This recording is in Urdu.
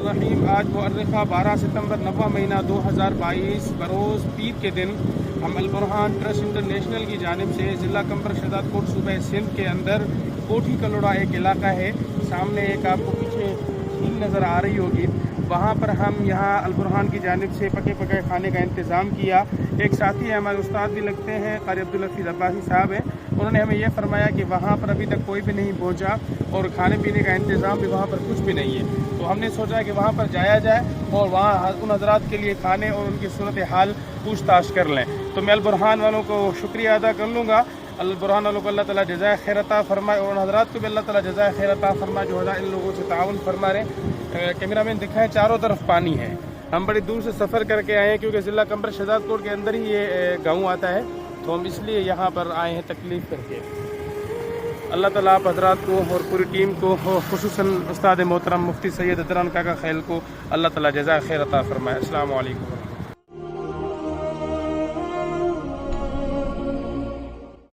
الرحیم آج مؤرخہ 12 ستمبر 9واں مہینہ 2022 بروز پیر کے دن ہم البرہان ٹرسٹ انٹرنیشنل کی جانب سے ضلع کمبر شہزاد کوٹ صوبہ سندھ کے اندر کوٹھی کلوڑا ایک علاقہ ہے، سامنے ایک آپ کو پیچھے جھیل نظر آ رہی ہوگی، وہاں پر ہم یہاں البرہان کی جانب سے پکے پکائے کھانے کا انتظام کیا۔ ایک ساتھی ہے، ہمارے استاد بھی لگتے ہیں، قاری عبدالحفیظ عباسی صاحب ہیں، انہوں نے ہمیں یہ فرمایا کہ وہاں پر ابھی تک کوئی بھی نہیں پہنچا اور کھانے پینے کا انتظام بھی وہاں پر کچھ بھی نہیں ہے، تو ہم نے سوچا کہ وہاں پر جایا جائے اور وہاں ان حضرات کے لیے کھانے اور ان کی صورتحال پوچھ تاچھ کر لیں۔ تو میں البرہان والوں کو شکریہ ادا کر لوں گا، البرہان والوں کو اللہ تعالیٰ جزائے خیر عطا فرمائے اور ان حضرات کو بھی اللہ تعالیٰ جزائے خیر عطا فرمائے جو حضرات ان لوگوں سے تعاون فرما رہے ہیں۔ کیمرہ مین دکھائیں، چاروں طرف پانی ہے، ہم بڑی دور سے سفر کر کے آئے ہیں کیونکہ ضلع کمبر شہزاد کوٹ کے اندر ہی یہ گاؤں آتا ہے، تو ہم اس لیے یہاں پر آئے ہیں تکلیف کر کے۔ اللہ تعالیٰ آپ حضرات کو اور پوری ٹیم کو، خصوصاً استاد محترم مفتی سید عدنان کاکا خیل کو اللہ تعالیٰ جزائے خیر عطا فرمائے۔ السلام علیکم۔